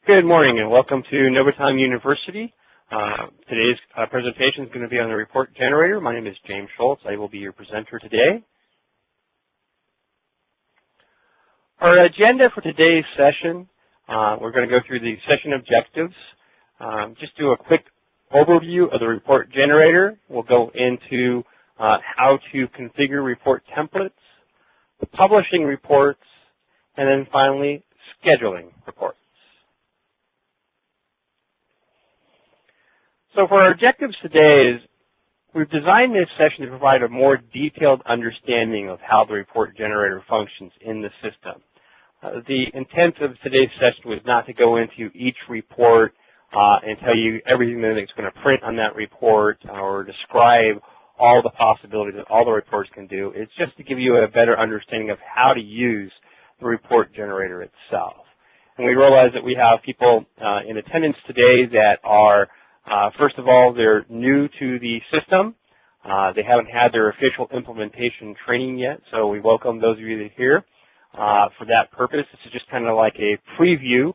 Good morning and welcome to Novatime University. Today's presentation is going to be on the report generator. My name is James Schultz. I will be your presenter today. Our agenda for today's session, we're going to go through the session objectives, just do a quick overview of the report generator. We'll go into how to configure report templates, publishing reports, and then finally scheduling reports. So for our objectives today is we've designed this session to provide a more detailed understanding of how the report generator functions in the system. The intent of today's session was not to go into each report and tell you everything that it's going to print on that report or describe all the possibilities that all the reports can do. It's just to give you a better understanding of how to use the report generator itself. And we realize that we have people in attendance today that are first of all, they're new to the system. They haven't had their official implementation training yet, so we welcome those of you that are here for that purpose. This is just kind of like a preview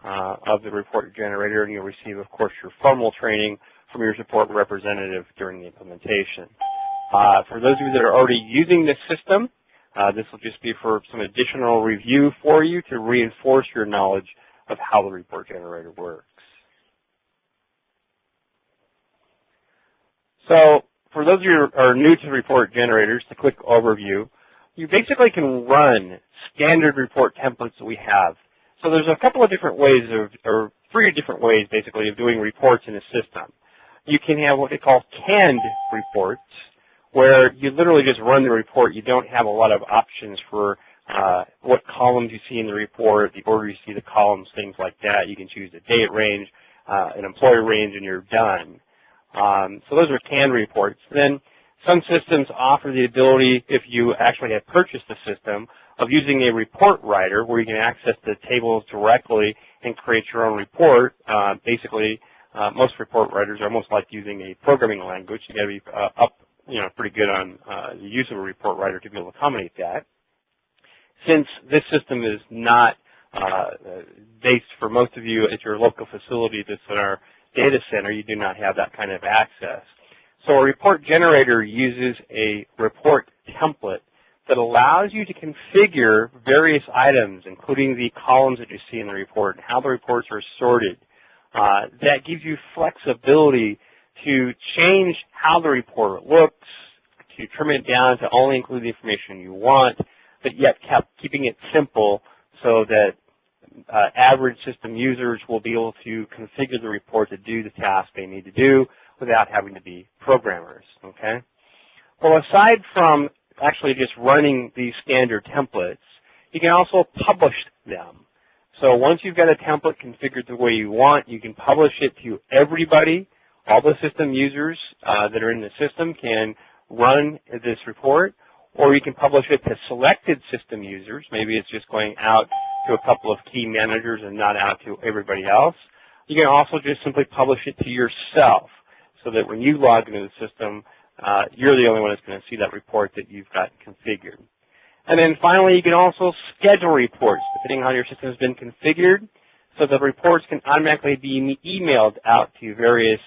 of the report generator, and you'll receive, of course, your formal training from your support representative during the implementation. For those of you that are already using this system, this will just be for some additional review for you to reinforce your knowledge of how the report generator works. So for those of you who are new to report generators, a quick overview, you basically can run standard report templates that we have. So there's a couple of different ways or three different ways basically of doing reports in a system. You can have what they call canned reports, where you literally just run the report. You don't have a lot of options for what columns you see in the report, the order you see the columns, things like that. You can choose a date range, an employee range, and you're done. So those are canned reports. Then some systems offer the ability, if you actually have purchased the system, of using a report writer where you can access the tables directly and create your own report. Basically, most report writers are most like using a programming language. You got to be up, pretty good on the use of a report writer to be able to accommodate that. Since this system is not based for most of you at your local facility that's in our data center, you do not have that kind of access. So a report generator uses a report template that allows you to configure various items, including the columns that you see in the report and how the reports are sorted. That gives you flexibility to change how the report looks, to trim it down to only include the information you want, but yet keeping it simple so that average system users will be able to configure the report to do the task they need to do without having to be programmers, okay? Well, aside from actually just running these standard templates, you can also publish them. So once you've got a template configured the way you want, you can publish it to everybody. All the system users that are in the system can run this report, or you can publish it to selected system users. Maybe it's just going out to a couple of key managers and not out to everybody else. You can also just simply publish it to yourself so that when you log into the system, you're the only one that's going to see that report that you've got configured. And then finally, you can also schedule reports depending on how your system has been configured, so the reports can automatically be emailed out to various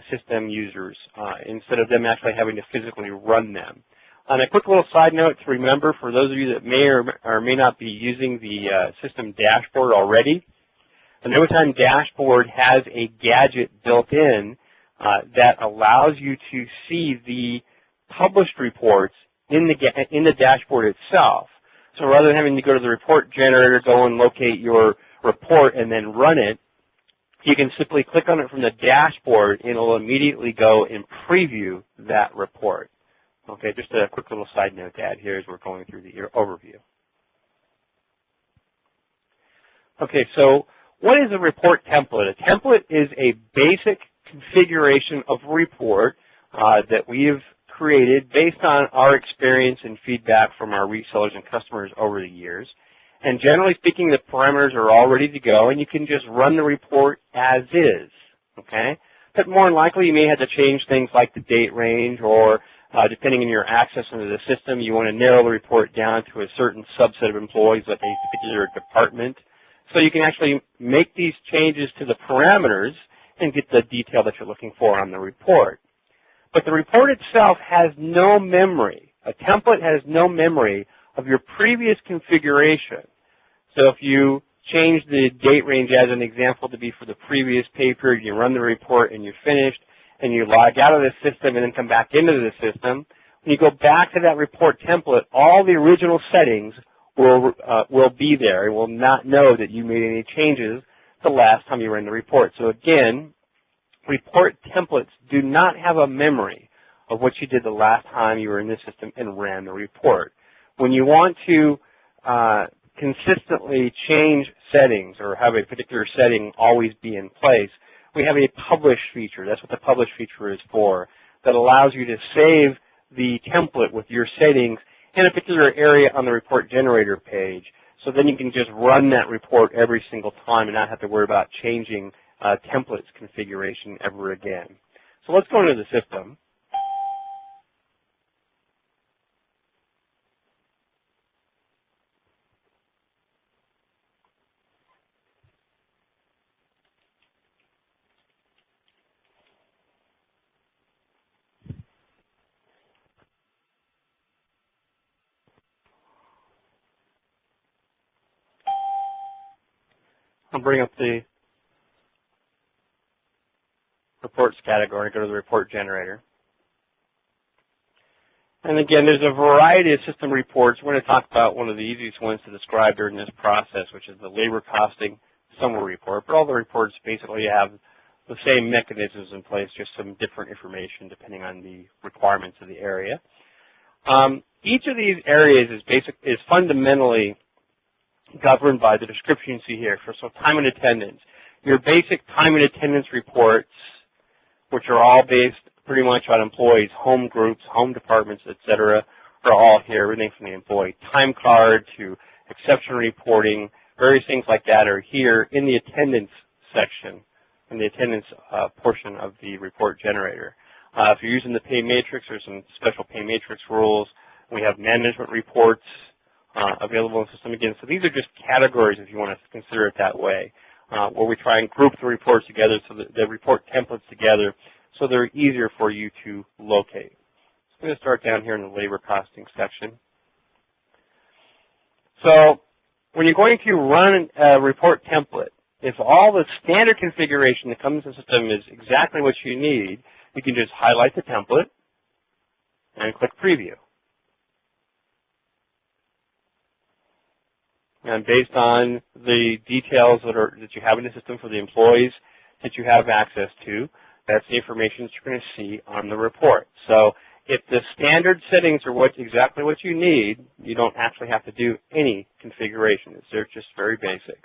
system users instead of them actually having to physically run them. On a quick little side note to remember for those of you that may or may not be using the system dashboard already, the Novatime dashboard has a gadget built in that allows you to see the published reports in the dashboard itself. So rather than having to go to the report generator, go and locate your report and then run it, you can simply click on it from the dashboard and it will immediately go and preview that report. Okay, just a quick little side note to add here as we're going through the overview. Okay, so what is a report template? A template is a basic configuration of a report that we have created based on our experience and feedback from our resellers and customers over the years. And generally speaking, the parameters are all ready to go, and you can just run the report as is, okay? But more than likely, you may have to change things like the date range, or depending on your access into the system, you want to narrow the report down to a certain subset of employees, like a particular department. So you can actually make these changes to the parameters and get the detail that you're looking for on the report. But the report itself has no memory. A template has no memory of your previous configuration. So if you change the date range as an example to be for the previous pay period, you run the report and you're finished, and you log out of the system and then come back into the system, when you go back to that report template, all the original settings will be there. It will not know that you made any changes the last time you ran the report. So again, report templates do not have a memory of what you did the last time you were in the system and ran the report. When you want to consistently change settings or have a particular setting always be in place, we have a publish feature. That's what the publish feature is for, that allows you to save the template with your settings in a particular area on the report generator page. So then you can just run that report every single time and not have to worry about changing templates configuration ever again. So let's go into the system. I'll bring up the reports category, go to the report generator. And again, there's a variety of system reports. We're going to talk about one of the easiest ones to describe during this process, which is the labor costing summary report. But all the reports basically have the same mechanisms in place, just some different information depending on the requirements of the area. Each of these areas is fundamentally governed by the description you see here. So time and attendance. Your basic time and attendance reports, which are all based pretty much on employees' home groups, home departments, etc., are all here. Everything from the employee time card to exception reporting, various things like that are here in the attendance section, in the attendance portion of the report generator. If you're using the pay matrix, there's some special pay matrix rules. We have management reports available in the system again. So these are just categories, if you want to consider it that way, where we try and group the reports together, so that the report templates together, so they're easier for you to locate. So I'm going to start down here in the labor costing section. So when you're going to run a report template, if all the standard configuration that comes in the system is exactly what you need, you can just highlight the template and click Preview. And based on the details that you have in the system for the employees that you have access to, that's the information that you're going to see on the report. So if the standard settings are exactly what you need, you don't actually have to do any configuration. They're just very basic.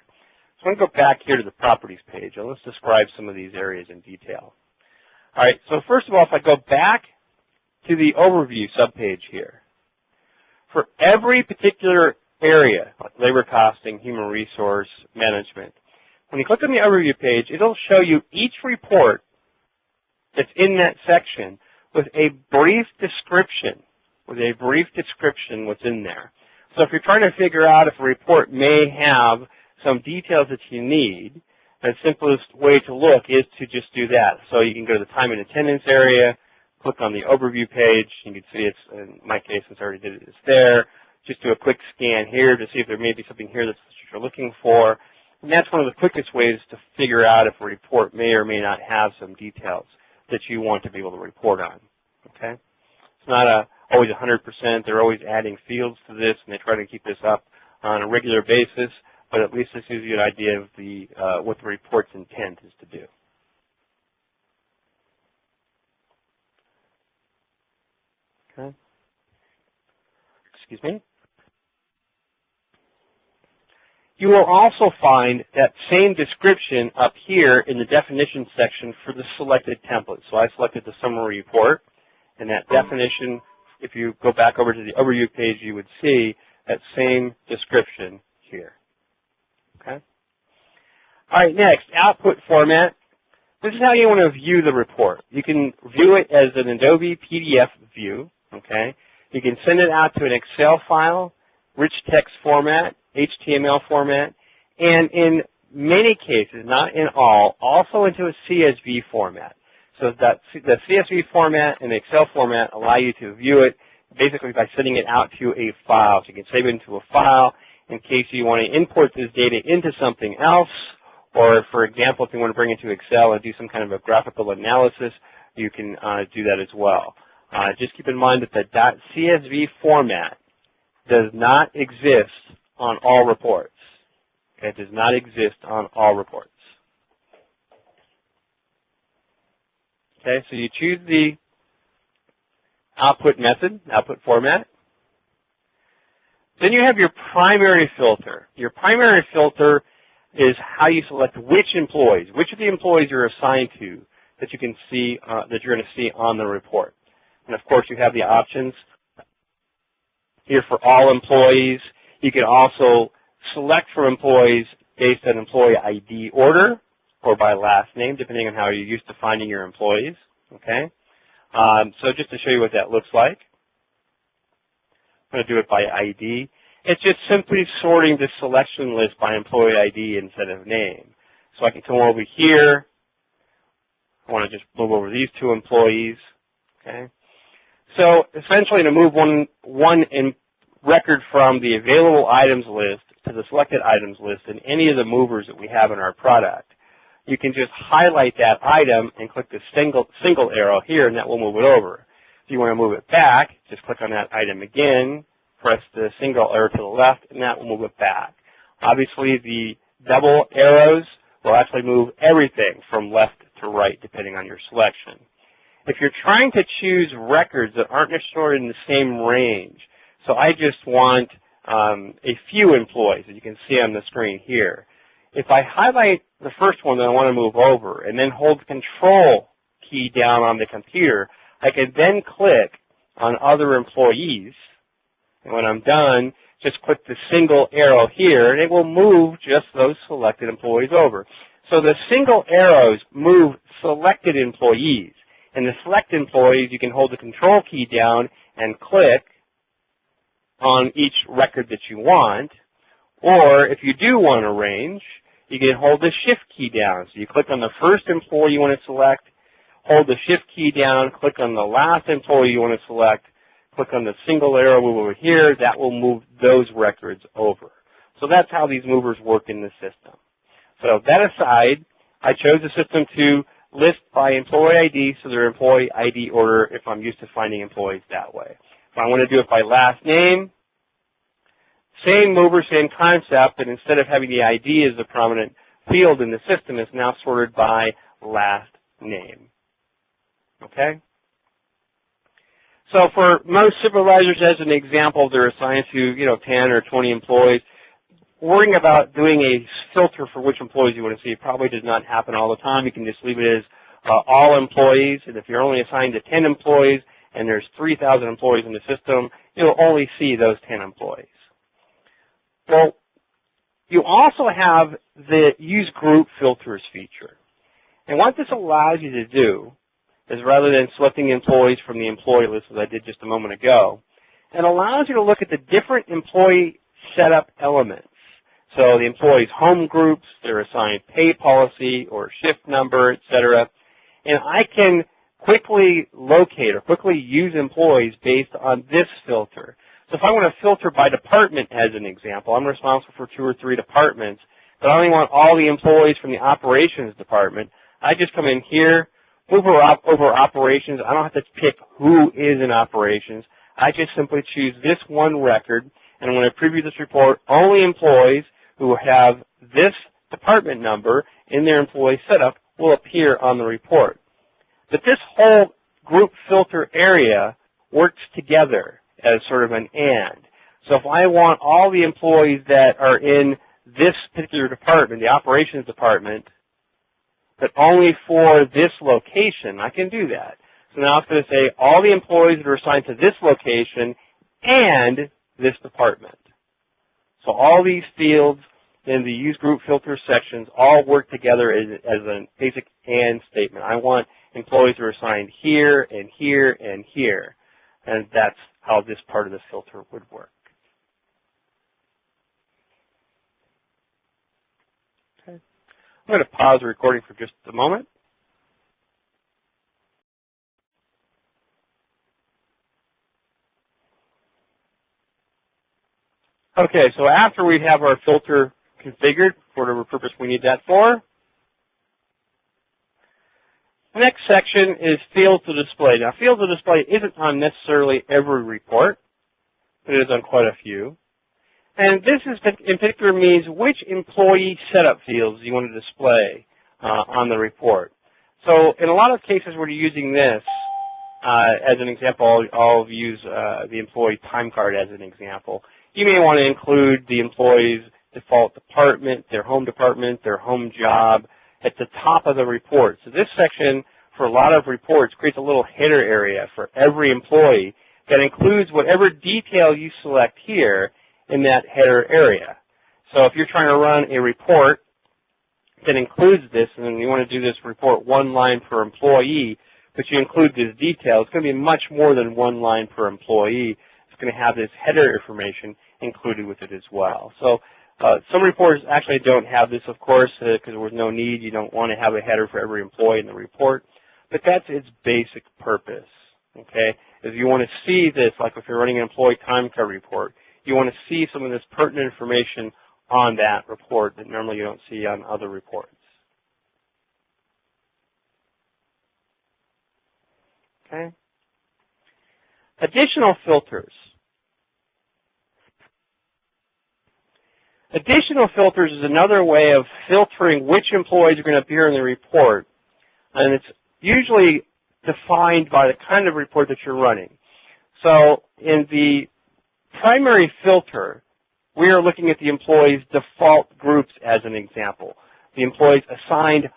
So I'm going to go back here to the properties page, and let's describe some of these areas in detail. All right, so first of all, if I go back to the overview subpage here, for every particular area, like labor costing, human resource management, when you click on the overview page, it'll show you each report that's in that section with a brief description, what's in there. So if you're trying to figure out if a report may have some details that you need, the simplest way to look is to just do that. So you can go to the time and attendance area, click on the overview page. You can see it's, in my case, since I already did it, it's there. Just do a quick scan here to see if there may be something here that's what you're looking for. And that's one of the quickest ways to figure out if a report may or may not have some details that you want to be able to report on. Okay? It's not always 100%. They're always adding fields to this, and they try to keep this up on a regular basis, but at least this gives you an idea of the what the report's intent is to do. Okay. Excuse me. You will also find that same description up here in the definition section for the selected template. So I selected the summary report, and that definition, if you go back over to the overview page, you would see that same description here. Okay? All right, next, output format. This is how you want to view the report. You can view it as an Adobe PDF view. Okay? You can send it out to an Excel file, rich text format, HTML format, and in many cases, not in all, also into a CSV format. So that the CSV format and the Excel format allow you to view it basically by sending it out to a file. So you can save it into a file in case you want to import this data into something else, or for example, if you want to bring it to Excel and do some kind of a graphical analysis, you can do that as well. Just keep in mind that the .csv format does not exist on all reports. Okay, it does not exist on all reports. Okay, so you choose the output method, output format. Then you have your primary filter. Your primary filter is how you select which employees, which of the employees you're assigned to that you can see, that you're going to see on the report. And of course, you have the options here for all employees. You can also select for employees based on employee ID order or by last name, depending on how you're used to finding your employees. Okay. So just to show you what that looks like, I'm going to do it by ID. It's just simply sorting the selection list by employee ID instead of name. So I can come over here. I want to just move over these two employees. Okay. So essentially, to move one record from the available items list to the selected items list in any of the movers that we have in our product, you can just highlight that item and click the single arrow here, and that will move it over. If you want to move it back, just click on that item again, press the single arrow to the left, and that will move it back. Obviously, the double arrows will actually move everything from left to right, depending on your selection. If you're trying to choose records that aren't necessarily in the same range, so I just want a few employees, as you can see on the screen here. If I highlight the first one that I want to move over and then hold the Control key down on the computer, I can then click on other employees. And when I'm done, just click the single arrow here, and it will move just those selected employees over. So the single arrows move selected employees. And the select employees, you can hold the Control key down and click on each record that you want. Or if you do want to arrange, you can hold the Shift key down. So you click on the first employee you want to select, hold the Shift key down, click on the last employee you want to select, click on the single arrow move over here. That will move those records over. So that's how these movers work in the system. So that aside, I chose the system to list by employee ID, so their employee ID order if I'm used to finding employees that way. If I want to do it by last name, same mover, same concept, but instead of having the ID as the prominent field in the system, it's now sorted by last name. Okay? So for most supervisors, as an example, they're assigned to 10 or 20 employees. Worrying about doing a filter for which employees you want to see probably does not happen all the time. You can just leave it as all employees, and if you're only assigned to 10 employees and there's 3,000 employees in the system, you'll only see those 10 employees. Well, you also have the Use Group Filters feature. And what this allows you to do is, rather than selecting employees from the employee list as I did just a moment ago, it allows you to look at the different employee setup elements. So the employee's home groups, their assigned pay policy or shift number, etc. And I can quickly locate or quickly use employees based on this filter. So if I want to filter by department, as an example, I'm responsible for 2 or 3 departments, but I only want all the employees from the operations department. I just come in here, move over operations. I don't have to pick who is in operations. I just simply choose this one record, and when I preview this report, only employees who have this department number in their employee setup will appear on the report. But this whole group filter area works together as sort of an and. So if I want all the employees that are in this particular department, the operations department, but only for this location, I can do that. So now it's going to say all the employees that are assigned to this location and this department. So all these fields in the Use Group Filter sections all work together as a basic and statement. I want employees that are assigned here and here and here. And that's how this part of the filter would work. Okay. I'm going to pause the recording for just a moment. Okay, so after we have our filter configured for whatever purpose we need that for, the next section is fields to display. Now, fields to display isn't on necessarily every report, but it is on quite a few. And this is in particular means which employee setup fields you want to display on the report. So in a lot of cases where you're using this, as an example, I'll use the employee time card as an example. You may want to include the employee's default department, their home job at the top of the report. So this section, for a lot of reports, creates a little header area for every employee that includes whatever detail you select here in that header area. So if you're trying to run a report that includes this, and then you want to do this report one line per employee, but you include this detail, it's going to be much more than one line per employee. It's going to have this header information included with it as well. So some reports actually don't have this, of course, because there was no need. You don't want to have a header for every employee in the report, but that's its basic purpose. Okay, if you want to see this, like if you're running an employee time card report, you want to see some of this pertinent information on that report that normally you don't see on other reports. Okay. Additional filters. Additional filters is another way of filtering which employees are going to appear in the report, and it's usually defined by the kind of report that you're running. So in the primary filter, we are looking at the employees' default groups as an example. The employees assigned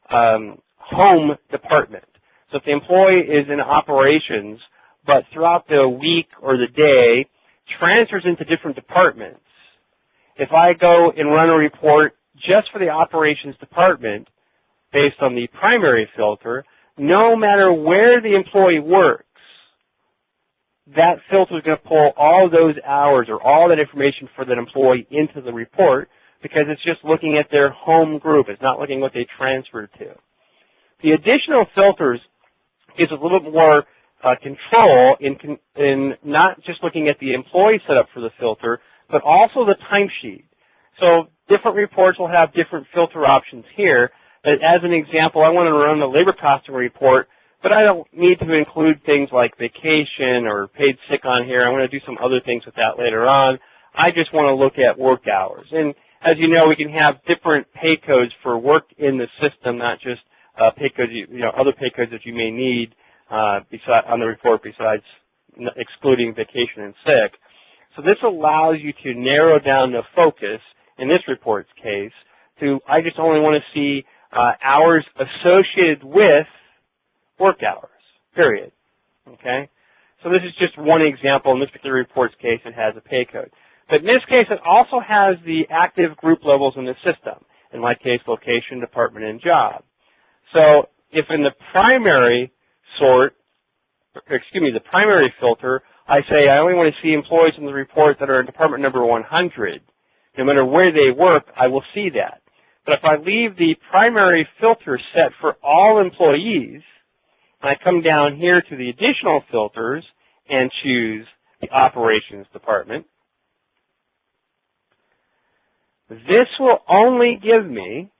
home department. So if the employee is in operations, but throughout the week or the day transfers into different departments, if I go and run a report just for the operations department based on the primary filter, no matter where the employee works, that filter is going to pull all those hours or all that information for that employee into the report because it's just looking at their home group. It's not looking at what they transferred to. The additional filters gives a little bit more control in not just looking at the employee setup for the filter, but also the timesheet. So different reports will have different filter options here. But as an example, I want to run a labor costing report, but I don't need to include things like vacation or paid sick on here. I want to do some other things with that later on. I just want to look at work hours. And as you know, we can have different pay codes for work in the system, not just pay codes, other pay codes that you may need on the report besides excluding vacation and sick. So this allows you to narrow down the focus, in this report's case, to I just only want to see hours associated with work hours, period. Okay? So this is just one example. In this particular report's case, it has a pay code. But in this case, it also has the active group levels in the system. In my case, location, department, and job. So if in the primary the primary filter, I say I only want to see employees in the report that are in department number 100. No matter where they work, I will see that. But if I leave the primary filter set for all employees, and I come down here to the additional filters and choose the operations department, this will only give me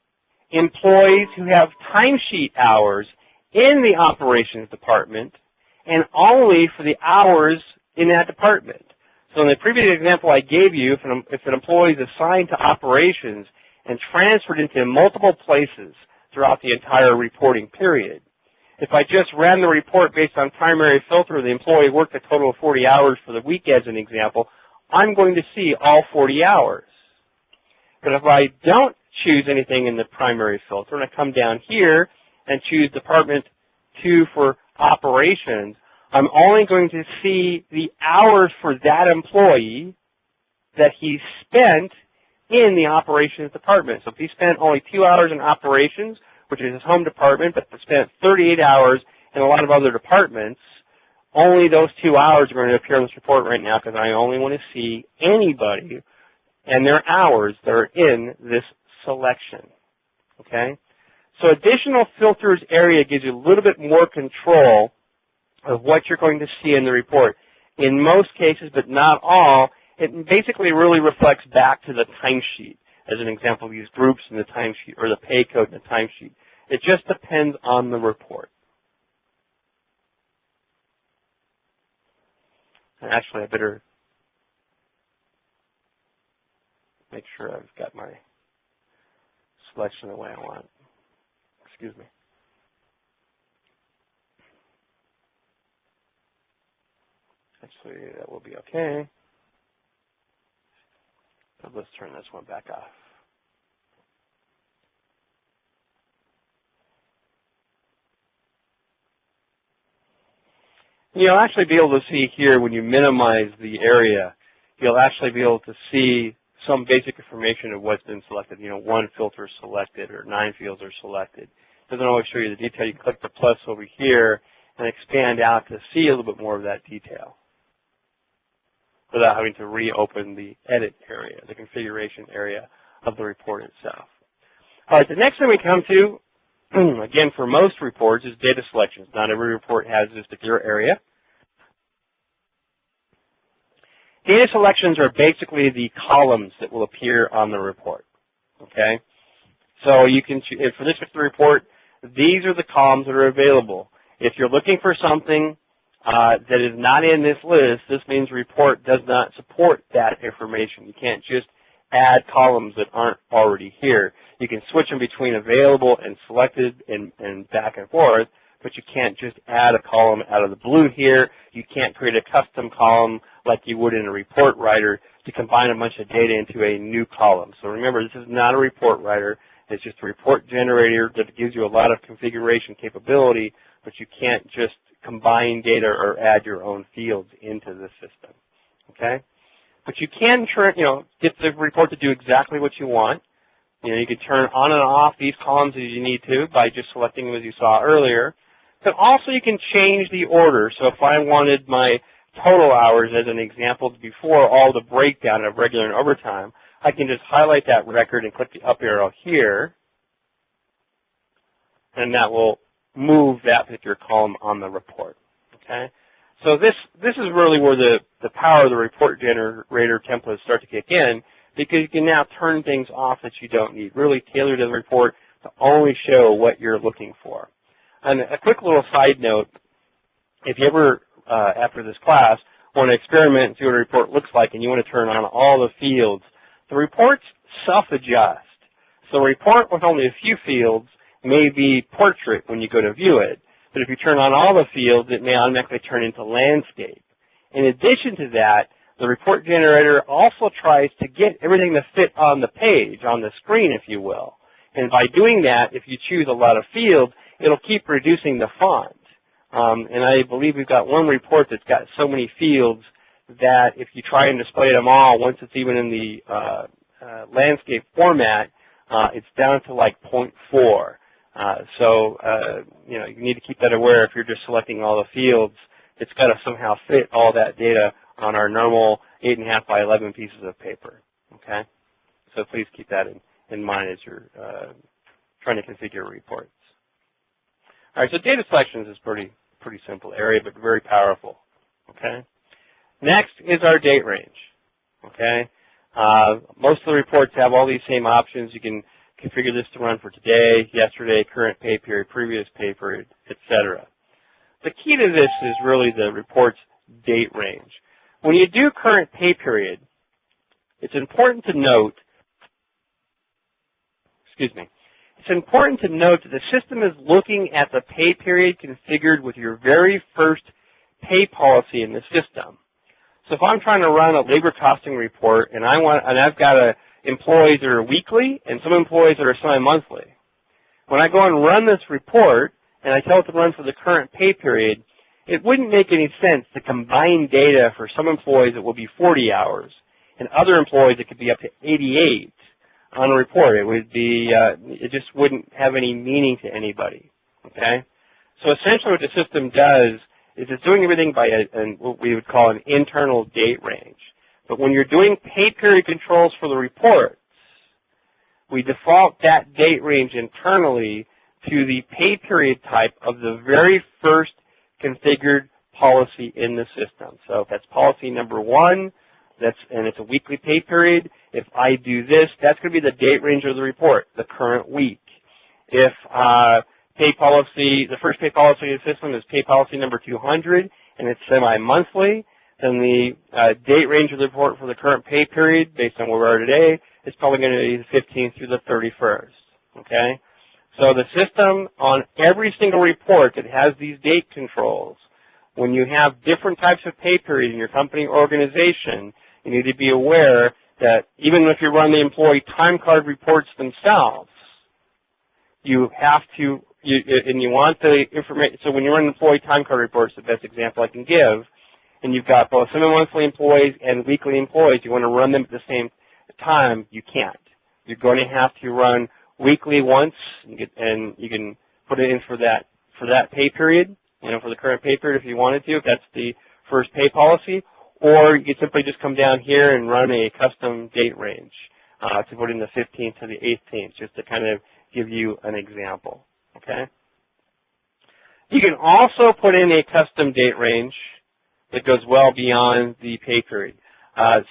employees who have timesheet hours in the operations department and only for the hours in that department. So in the previous example I gave you, if an employee is assigned to operations and transferred into multiple places throughout the entire reporting period, if I just ran the report based on primary filter, the employee worked a total of 40 hours for the week as an example, I'm going to see all 40 hours. But if I don't choose anything in the primary filter and I come down here and choose Department 2 for operations, I'm only going to see the hours for that employee that he spent in the operations department. So if he spent only 2 hours in operations, which is his home department, but spent 38 hours in a lot of other departments, only those 2 hours are going to appear in this report right now because I only want to see anybody and their hours that are in this selection. Okay? So additional filters area gives you a little bit more control of what you're going to see in the report. In most cases, but not all, it basically really reflects back to the timesheet. As an example, we use groups in the timesheet or the pay code in the timesheet. It just depends on the report. And actually, I better make sure I've got my selection the way I want. Excuse me. Actually, that will be okay. So let's turn this one back off. You'll actually be able to see here when you minimize the area, you'll actually be able to see some basic information of what's been selected. You know, 1 filter is selected or 9 fields are selected. It doesn't always show you the detail. You can click the plus over here and expand out to see a little bit more of that detail without having to reopen the edit area, the configuration area of the report itself. All right, the next thing we come to, again, for most reports, is data selections. Not every report has this particular area. Data selections are basically the columns that will appear on the report. Okay? So you can, for this particular report, these are the columns that are available. If you're looking for something that is not in this list, this means the report does not support that information. You can't just add columns that aren't already here. You can switch them between available and selected and back and forth, but you can't just add a column out of the blue here. You can't create a custom column like you would in a report writer to combine a bunch of data into a new column. So remember, this is not a report writer. It's just a report generator that gives you a lot of configuration capability, but you can't just combine data or add your own fields into the system. Okay? But you can turn, get the report to do exactly what you want. You can turn on and off these columns as you need to by just selecting them as you saw earlier. But also you can change the order. So if I wanted my total hours as an example before all the breakdown of regular and overtime, I can just highlight that record and click the up arrow here, and that will move that particular column on the report. Okay? So this is really where the power of the report generator templates start to kick in, because you can now turn things off that you don't need, really tailor the report to only show what you're looking for. And a quick little side note, if you ever, after this class, want to experiment and see what a report looks like and you want to turn on all the fields, the reports self-adjust. So a report with only a few fields may be portrait when you go to view it, but if you turn on all the fields, it may automatically turn into landscape. In addition to that, the report generator also tries to get everything to fit on the page, on the screen, if you will. And by doing that, if you choose a lot of fields, it'll keep reducing the font. And I believe we've got one report that's got so many fields that if you try and display them all, once it's even in the landscape format, it's down to like 0.4. You need to keep that aware. If you're just selecting all the fields, it's got to somehow fit all that data on our normal 8.5 by 11 pieces of paper. Okay? So please keep that in mind as you're trying to configure reports. All right, so data selections is pretty simple area, but very powerful. Okay? Next is our date range. Okay? Most of the reports have all these same options. You can configure this to run for today, yesterday, current pay period, previous pay period, etc. The key to this is really the report's date range. When you do current pay period, it's important to note, it's important to note that the system is looking at the pay period configured with your very first pay policy in the system. So if I'm trying to run a labor costing report and I've got employees that are weekly and some employees that are semi-monthly, when I go and run this report and I tell it to run for the current pay period, it wouldn't make any sense to combine data for some employees that will be 40 hours and other employees that could be up to 88 on a report. It would be, it just wouldn't have any meaning to anybody. Okay? So essentially what the system does is it's doing everything by what we would call an internal date range. But when you're doing pay period controls for the reports, we default that date range internally to the pay period type of the very first configured policy in the system. So if that's policy number 1, and it's a weekly pay period, if I do this, that's going to be the date range of the report, the current week. If pay policy, the first pay policy in the system is pay policy number 200, and it's semi-monthly, then the date range of the report for the current pay period, based on where we are today, is probably going to be the 15th through the 31st. Okay? So the system, on every single report that has these date controls, when you have different types of pay period in your company or organization, you need to be aware that even if you run the employee time card reports themselves, you have to, and you want the information, so when you run employee time card reports, the best example I can give, and you've got both semi-monthly employees and weekly employees, you want to run them at the same time, you can't. You're going to have to run weekly once, and you can put it in for that pay period, for the current pay period if you wanted to, if that's the first pay policy, or you could simply just come down here and run a custom date range to put in the 15th to the 18th, just to kind of give you an example. Okay? You can also put in a custom date range that goes well beyond the pay period.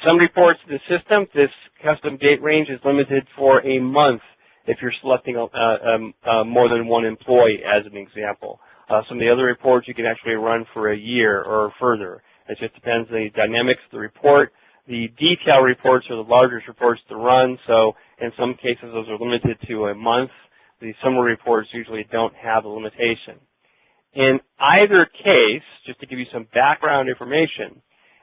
Some reports in the system, this custom date range is limited for a month if you're selecting more than one employee, as an example. Some of the other reports you can actually run for a year or further. It just depends on the dynamics of the report. The detail reports are the largest reports to run, so in some cases those are limited to a month. The summary reports usually don't have a limitation. In either case, just to give you some background information,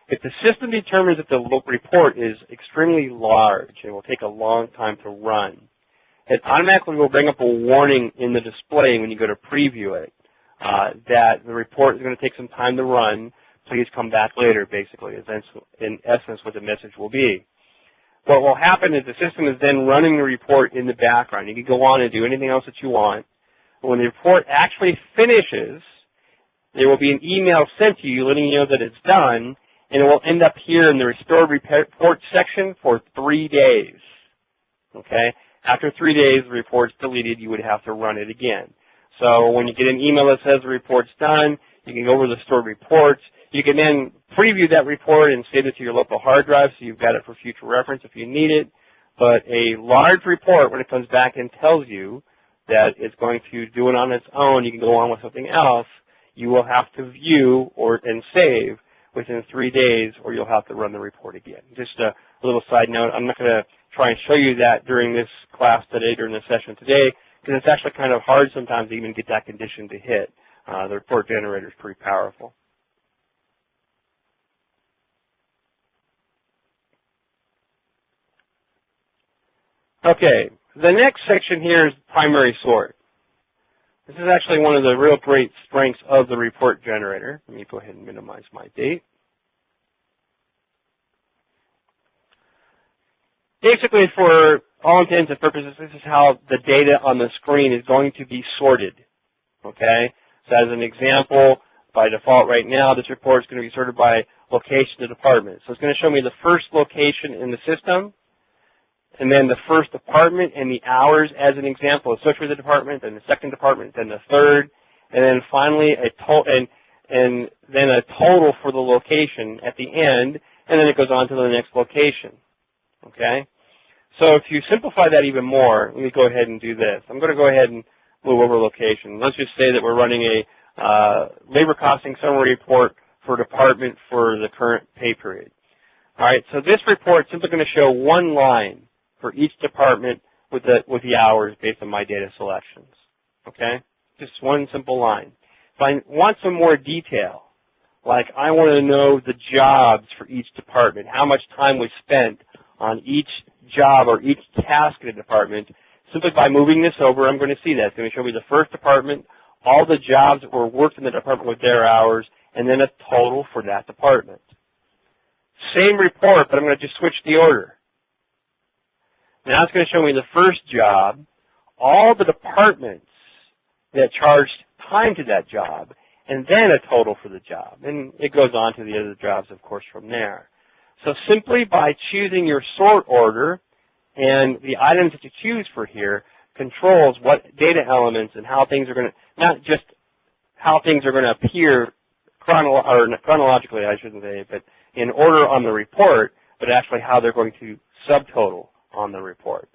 if the system determines that the report is extremely large and will take a long time to run, it automatically will bring up a warning in the display when you go to preview it that the report is going to take some time to run. Please come back later, basically, is in essence what the message will be. What will happen is the system is then running the report in the background. You can go on and do anything else that you want. But when the report actually finishes, there will be an email sent to you letting you know that it's done, and it will end up here in the restored report section for 3 days. Okay? After 3 days, the report's deleted. You would have to run it again. So when you get an email that says the report's done, you can go over the stored reports. You can then preview that report and save it to your local hard drive so you've got it for future reference if you need it. But a large report, when it comes back and tells you that it's going to do it on its own, you can go on with something else, you will have to view and save within 3 days, or you'll have to run the report again. Just a little side note, I'm not going to try and show you that during this class today, during this session today, because it's actually kind of hard sometimes to even get that condition to hit. The report generator is pretty powerful. Okay, the next section here is primary sort. This is actually one of the real great strengths of the report generator. Let me go ahead and minimize my date. Basically, for all intents and purposes, this is how the data on the screen is going to be sorted. Okay? So as an example, by default right now, this report is going to be sorted by location of department. So it's going to show me the first location in the system, and then the first department and the hours as an example associated with the department, then the second department, then the third, and then finally a total, and then a total for the location at the end, and then it goes on to the next location. Okay? So if you simplify that even more, let me go ahead and do this. I'm going to go ahead and move over location. Let's just say that we're running a labor costing summary report for department for the current pay period. All right, so this report is simply going to show one line for each department with the hours based on my data selections. Okay? Just one simple line. If I want some more detail, like I want to know the jobs for each department, how much time was spent on each job or each task in the department, simply by moving this over, I'm going to see that. It's going to show me the first department, all the jobs that were worked in the department with their hours, and then a total for that department. Same report, but I'm going to just switch the order. Now it's going to show me the first job, all the departments that charged time to that job, and then a total for the job. And it goes on to the other jobs, of course, from there. So simply by choosing your sort order, And the items that you choose for here controls what data elements and how things are going to, not just how things are going to appear chronologically, I shouldn't say, but in order on the report, but actually how they're going to subtotal on the report.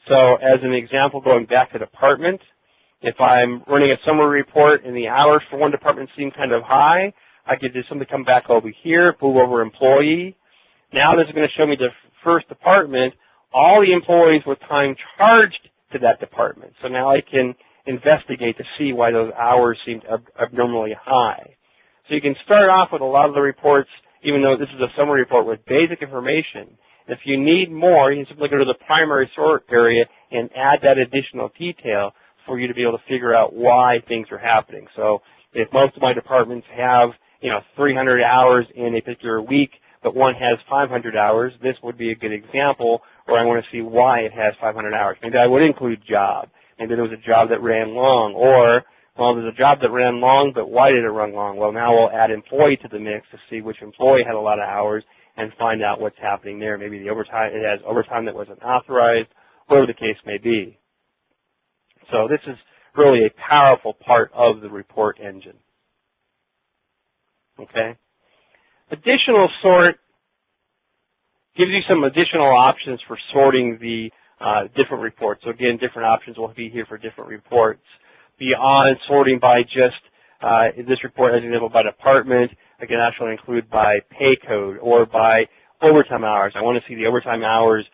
So as an example, going back to department, if I'm running a summary report and the hours for one department seem kind of high, I could just simply come back over here, move over employee. Now this is going to show me the first department, all the employees with time charged to that department. So now I can investigate to see why those hours seemed abnormally high. So you can start off with a lot of the reports, even though this is a summary report, with basic information. If you need more, you can simply go to the primary sort area and add that additional detail for you to be able to figure out why things are happening. So if most of my departments have, 300 hours in a particular week, but one has 500 hours, this would be a good example where I want to see why it has 500 hours. Maybe I would include job. Maybe there was a job that ran long, or, well, there's a job that ran long, but why did it run long? Well, now we'll add employee to the mix to see which employee had a lot of hours and find out what's happening there. Maybe the overtime, it has overtime that wasn't authorized, whatever the case may be. So this is really a powerful part of the report engine. Okay? Additional sort gives you some additional options for sorting the different reports. So again, different options will be here for different reports. Beyond sorting by just in this report, as an example, by department, I can actually include by pay code or by overtime hours. I want to see the overtime hours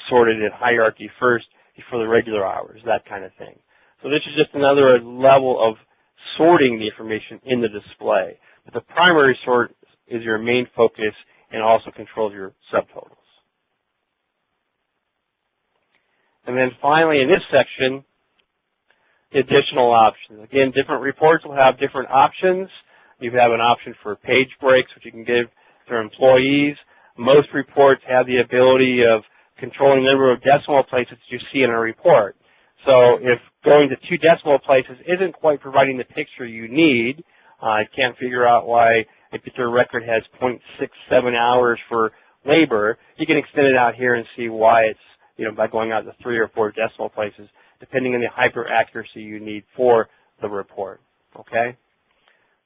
sorted in hierarchy first before the regular hours, that kind of thing. So this is just another level of sorting the information in the display. But the primary sort is your main focus and also controls your subtotals. And then finally, in this section, additional options. Again, different reports will have different options. You have an option for page breaks, which you can give to employees. Most reports have the ability of controlling the number of decimal places that you see in a report. So if going to 2 decimal places isn't quite providing the picture you need, I can't figure out why a particular record has 0.67 hours for labor, you can extend it out here and see why it's, by going out to 3 or 4 decimal places, depending on the hyper accuracy you need for the report. Okay?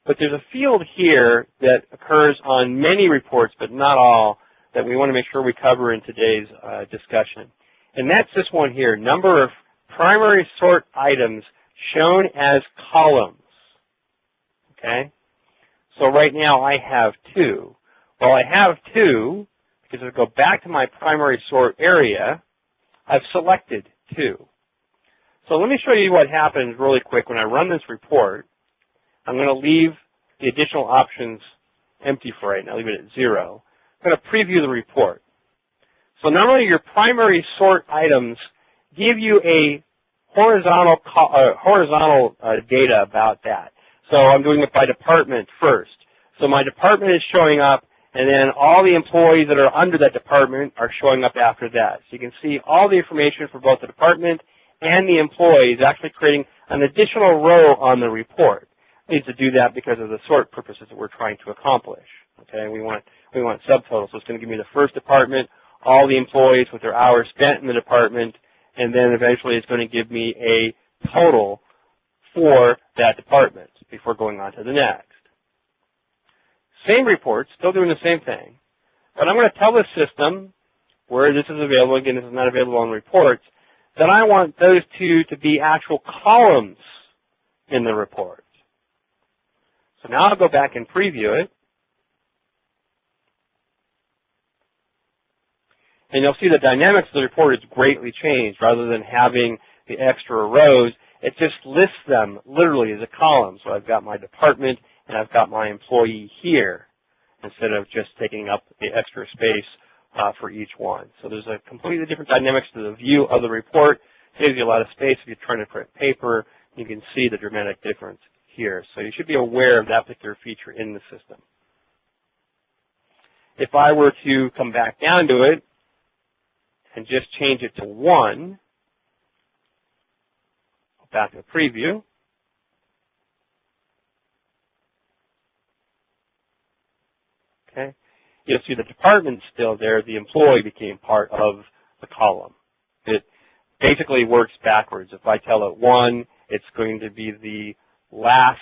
But there's a field here that occurs on many reports, but not all, that we want to make sure we cover in today's discussion. And that's this one here, number of primary sort items shown as columns. Okay? So right now I have 2. Well, I have 2 because if I go back to my primary sort area, I've selected 2. So let me show you what happens really quick when I run this report. I'm going to leave the additional options empty for right now, leave it at 0. I'm going to preview the report. So normally your primary sort items give you a horizontal data about that. So I'm doing it by department first. So my department is showing up, and then all the employees that are under that department are showing up after that. So you can see all the information for both the department and the employees, actually creating an additional row on the report. It needs to do that because of the sort purposes that we're trying to accomplish. Okay, we want subtotals. So it's going to give me the first department, all the employees with their hours spent in the department, and then eventually it's going to give me a total for that department before going on to the next. Same report, still doing the same thing, but I'm going to tell the system where this is available, again this is not available on reports, that I want those 2 to be actual columns in the report. So now I'll go back and preview it. And you'll see the dynamics of the report is greatly changed. Rather than having the extra rows, it just lists them literally as a column. So I've got my department and I've got my employee here instead of just taking up the extra space for each one. So there's a completely different dynamics to the view of the report. It saves you a lot of space if you're trying to print paper. You can see the dramatic difference here. So you should be aware of that particular feature in the system. If I were to come back down to it and just change it to 1, back to the preview, okay, you'll see the department's still there. The employee became part of the column. It basically works backwards. If I tell it 1, it's going to be the last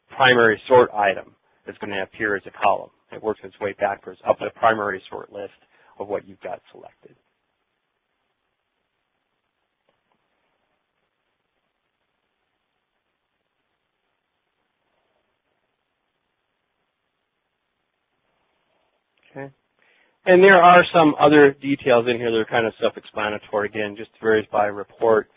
primary sort item that's going to appear as a column. It works its way backwards up the primary sort list of what you've got selected. Okay. And there are some other details in here that are kind of self-explanatory. Again, just varies by report.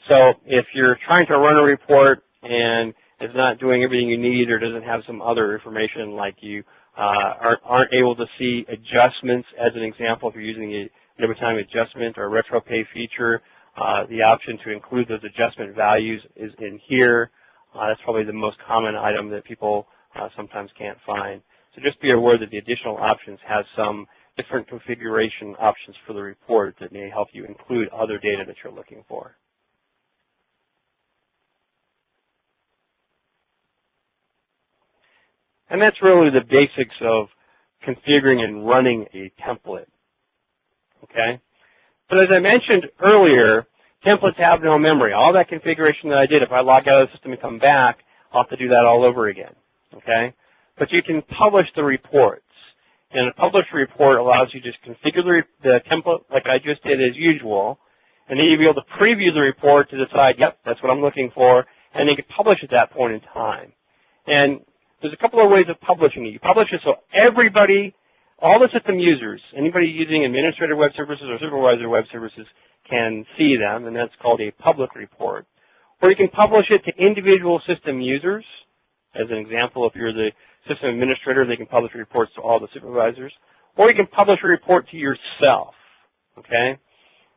So if you're trying to run a report and it's not doing everything you need or doesn't have some other information, like you aren't able to see adjustments, as an example, if you're using a every time adjustment or retro pay feature, the option to include those adjustment values is in here. That's probably the most common item that people sometimes can't find. So just be aware that the additional options has some different configuration options for the report that may help you include other data that you're looking for. And that's really the basics of configuring and running a template. Okay? But as I mentioned earlier, templates have no memory. All that configuration that I did, if I log out of the system and come back, I'll have to do that all over again. Okay? But you can publish the reports. And a published report allows you to just configure the template like I just did as usual, and then you'll be able to preview the report to decide, yep, that's what I'm looking for, and then you can publish at that point in time. And there's a couple of ways of publishing it. You publish it so everybody, all the system users, anybody using administrator web services or supervisor web services can see them, and that's called a public report. Or you can publish it to individual system users. As an example, if you're the system administrator, they can publish reports to all the supervisors. Or you can publish a report to yourself. Okay?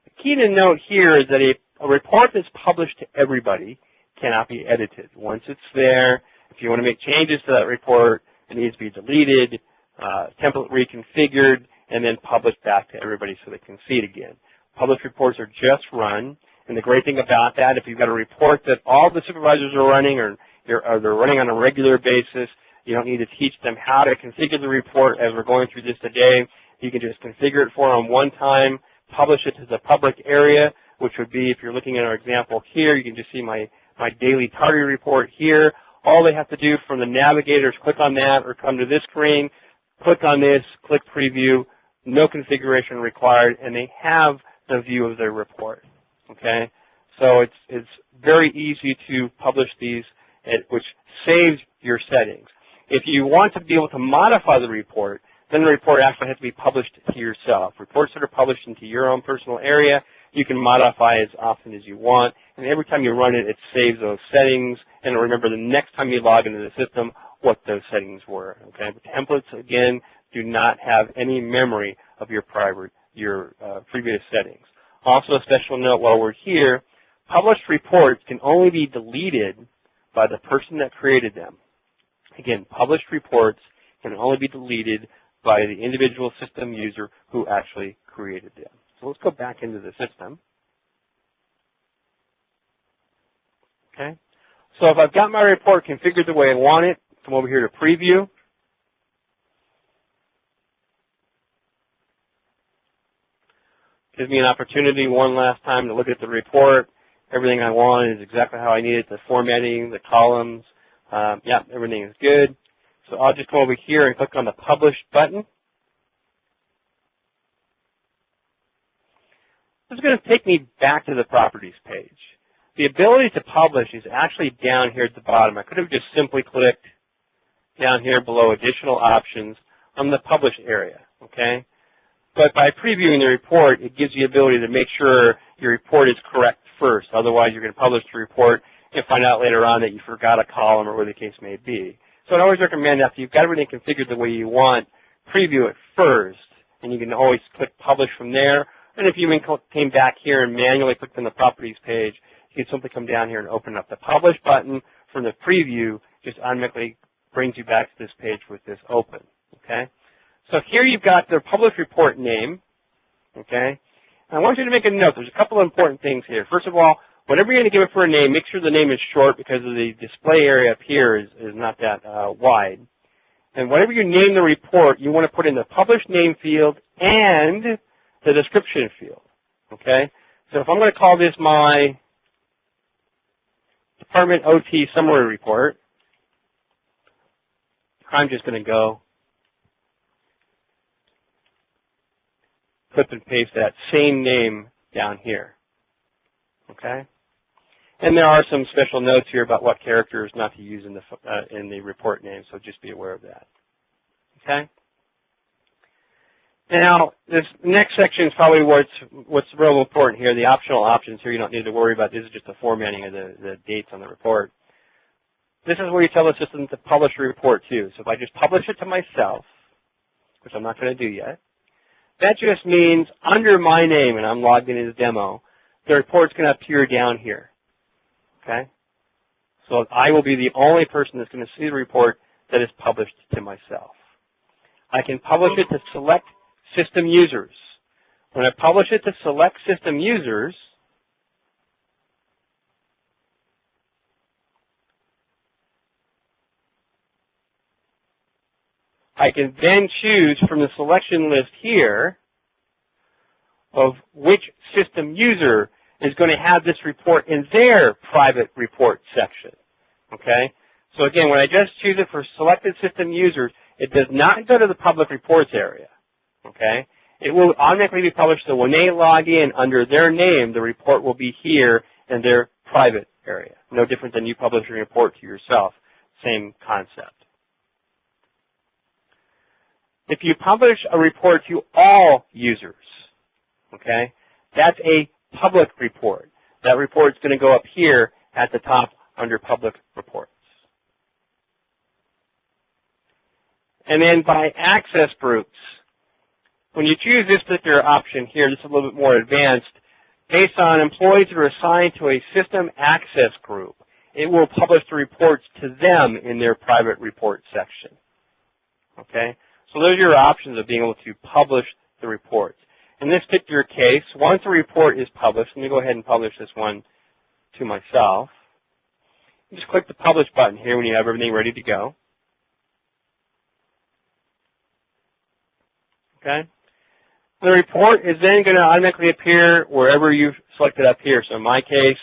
The key to note here is that a report that's published to everybody cannot be edited. Once it's there, if you want to make changes to that report, it needs to be deleted, template reconfigured, and then published back to everybody so they can see it again. Published reports are just run, and the great thing about that, if you've got a report that all the supervisors are running or they're running on a regular basis, you don't need to teach them how to configure the report as we're going through this today. You can just configure it for them one time, publish it to the public area, which would be, if you're looking at our example here, you can just see my daily target report here. All they have to do from the navigator is click on that or come to this screen, click on this, click preview, no configuration required, and they have the view of their report. Okay? So it's very easy to publish these, which saves your settings. If you want to be able to modify the report, then the report actually has to be published to yourself. Reports that are published into your own personal area, you can modify as often as you want, and every time you run it, it saves those settings, and remember the next time you log into the system what those settings were. Okay? But templates, again, do not have any memory of your previous settings. Also, a special note while we're here, published reports can only be deleted by the person that created them. Again, published reports can only be deleted by the individual system user who actually created them. So let's go back into the system. Okay. So if I've got my report configured the way I want it, come over here to preview. Gives me an opportunity one last time to look at the report. Everything I want is exactly how I need it, the formatting, the columns. Yeah, everything is good. So I'll just come over here and click on the Publish button. This is going to take me back to the Properties page. The ability to publish is actually down here at the bottom. I could have just simply clicked down here below Additional Options on the Publish area. Okay? But by previewing the report, it gives you the ability to make sure your report is correct first. Otherwise, you're going to publish the report and find out later on that you forgot a column or whatever the case may be. So I always recommend after you've got everything configured the way you want, preview it first, and you can always click Publish from there. And if you came back here and manually clicked on the Properties page, you can simply come down here and open up the Publish button from the preview. Just automatically brings you back to this page with this open. Okay? So here you've got the published report name. Okay? And I want you to make a note. There's a couple of important things here. First of all, whenever you're going to give it for a name, make sure the name is short because of the display area up here is not that wide. And whenever you name the report, you want to put in the published name field and the description field. Okay? So if I'm going to call this my Department OT summary report, I'm just going to go clip and paste that same name down here. Okay? And there are some special notes here about what characters not to use in the report name, so just be aware of that. Okay? Now, this next section is probably what's real important here. The optional options here you don't need to worry about. This is just the formatting of the dates on the report. This is where you tell the system to publish a report too. So if I just publish it to myself, which I'm not going to do yet, that just means under my name, and I'm logged in as demo, the report's going to appear down here. Okay? So I will be the only person that's going to see the report that is published to myself. I can publish it to select system users. When I publish it to select system users, I can then choose from the selection list here of which system user is going to have this report in their private report section. Okay? So again, when I just choose it for selected system users, it does not go to the public reports area. Okay? It will automatically be published, so when they log in under their name, the report will be here in their private area. No different than you publishing a report to yourself. Same concept. If you publish a report to all users, okay, that's a public report. That report is going to go up here at the top under public reports. And then by access groups, when you choose this particular option here, this is a little bit more advanced, based on employees that are assigned to a system access group, it will publish the reports to them in their private report section. Okay? So those are your options of being able to publish the reports. In this particular case, once a report is published, let me go ahead and publish this one to myself. You just click the Publish button here when you have everything ready to go. Okay? The report is then going to automatically appear wherever you've selected up here. So in my case,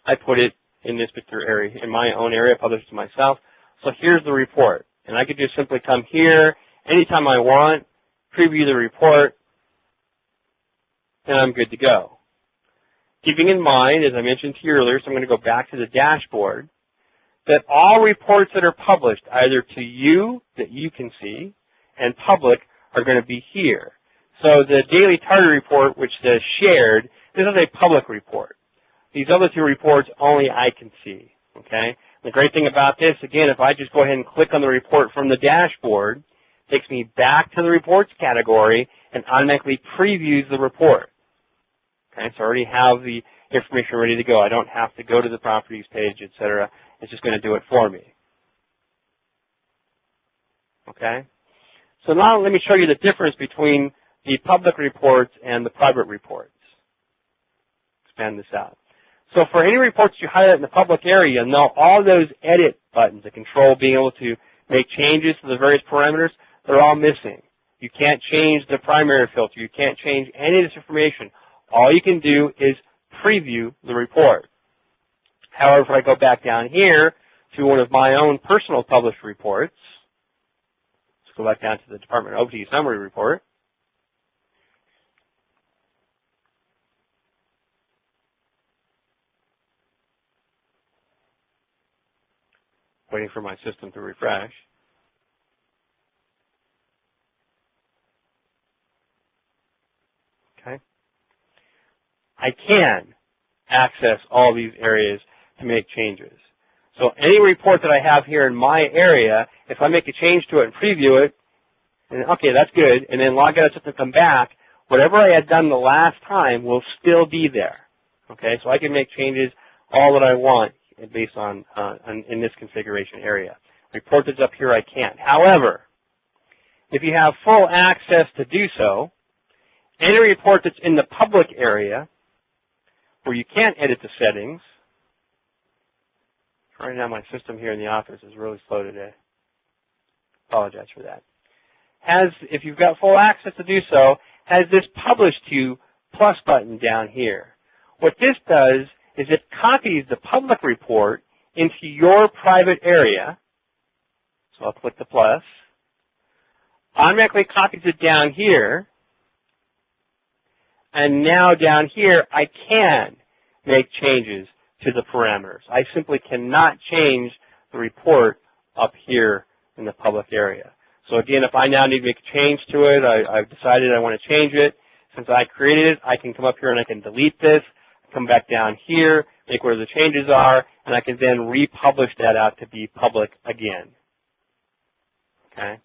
I put it in this particular area, in my own area, published it to myself. So here's the report. And I could just simply come here anytime I want, preview the report, and I'm good to go. Keeping in mind, as I mentioned to you earlier, so I'm going to go back to the dashboard, that all reports that are published, either to you that you can see, and public, are going to be here. So the daily target report, which says shared, this is a public report. These other two reports, only I can see. Okay? The great thing about this, again, if I just go ahead and click on the report from the dashboard, it takes me back to the reports category and automatically previews the report. Okay? So I already have the information ready to go. I don't have to go to the properties page, etc. It's just going to do it for me. Okay? So now let me show you the difference between the public reports and the private reports. Expand this out. So for any reports you highlight in the public area, you'll know all those edit buttons, the control being able to make changes to the various parameters, they're all missing. You can't change the primary filter. You can't change any of this information. All you can do is preview the report. However, if I go back down here to one of my own personal published reports, let's go back down to the Department OT summary report. Waiting for my system to refresh. Okay. I can access all these areas to make changes. So any report that I have here in my area, if I make a change to it and preview it, and okay, that's good, and then log out to come back, whatever I had done the last time will still be there. Okay, so I can make changes all that I want based on in this configuration area. Report that's up here, I can't. However, if you have full access to do so, any report that's in the public area where you can't edit the settings, right now my system here in the office is really slow today. Apologize for that. If you've got full access to do so, has this published to plus button down here. What this does is it copies the public report into your private area. So I'll click the plus. Automatically copies it down here. And now down here, I can make changes to the parameters. I simply cannot change the report up here in the public area. So again, if I now need to make a change to it, I've decided I want to change it. Since I created it, I can come up here and I can delete this, come back down here, make where the changes are, and I can then republish that out to be public again. Okay?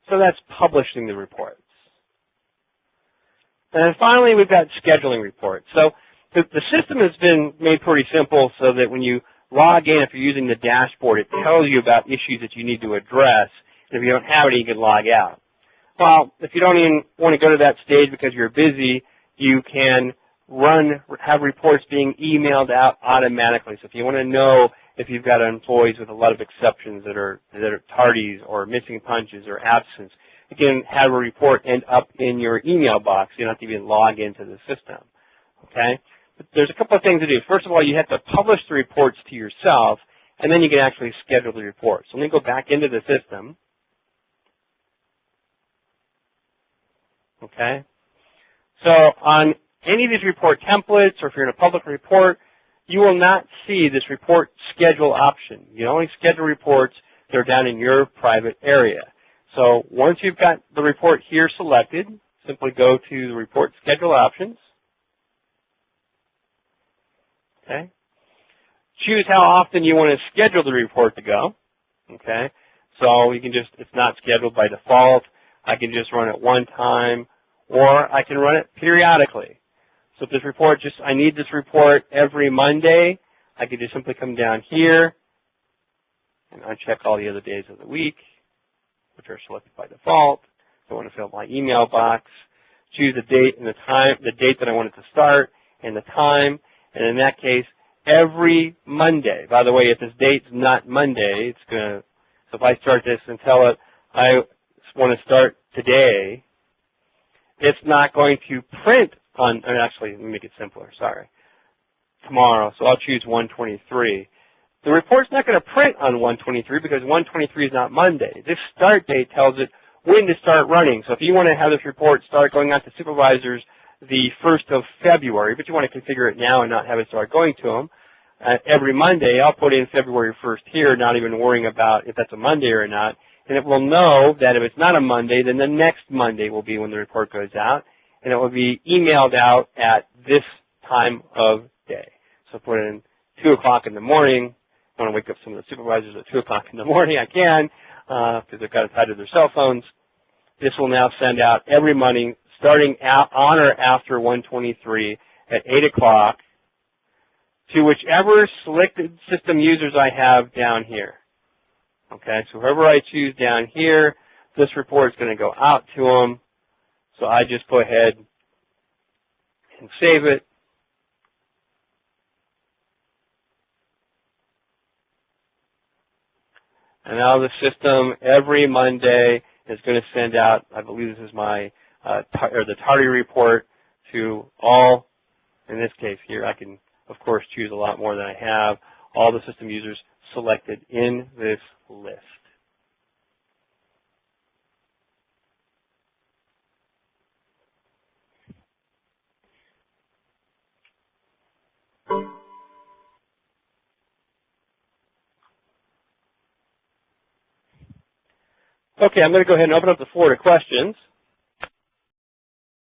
So that's publishing the reports. And then finally, we've got scheduling reports. So the system has been made pretty simple so that when you log in, if you're using the dashboard, it tells you about issues that you need to address. And if you don't have any, you can log out. Well, if you don't even want to go to that stage because you're busy, you can have reports being emailed out automatically. So if you want to know if you've got employees with a lot of exceptions that are tardies or missing punches or absence, you can have a report end up in your email box. You don't have to even log into the system. Okay? But there's a couple of things to do. First of all, you have to publish the reports to yourself, and then you can actually schedule the report. So let me go back into the system. Okay? So on any of these report templates, or if you're in a public report, you will not see this report schedule option. You only schedule reports that are down in your private area. So once you've got the report here selected, simply go to the report schedule options. Okay. Choose how often you want to schedule the report to go. Okay. So you can just, it's not scheduled by default. I can just run it one time, or I can run it periodically. So if this report I need this report every Monday, I can just simply come down here and uncheck all the other days of the week, which are selected by default. I want to fill my email box, choose the date and the time, the date that I want it to start, and the time. And in that case, every Monday. By the way, if this date's not Monday, it's going to, so if I start this and tell it I want to start today, it's not going to print on, actually, let me make it simpler, sorry, tomorrow. So I'll choose 1/23. The report's not going to print on 1/23 because 1/23 is not Monday. This start date tells it when to start running. So if you want to have this report start going out to supervisors the 1st of February, but you want to configure it now and not have it start going to them, every Monday I'll put in February 1st here, not even worrying about if that's a Monday or not. And it will know that if it's not a Monday, then the next Monday will be when the report goes out, and it will be emailed out at this time of day. So put in 2 o'clock in the morning. I want to wake up some of the supervisors at 2 o'clock in the morning. I can, because they've got it tied to their cell phones. This will now send out every morning, starting on or after 1/23 at 8 o'clock to whichever selected system users I have down here. Okay, so whoever I choose down here, this report is going to go out to them. So I just go ahead and save it. And now the system every Monday is going to send out, I believe this is my, the tardy report to all, in this case here, I can, of course, choose a lot more than I have, all the system users selected in this list. Okay, I'm going to go ahead and open up the floor to questions.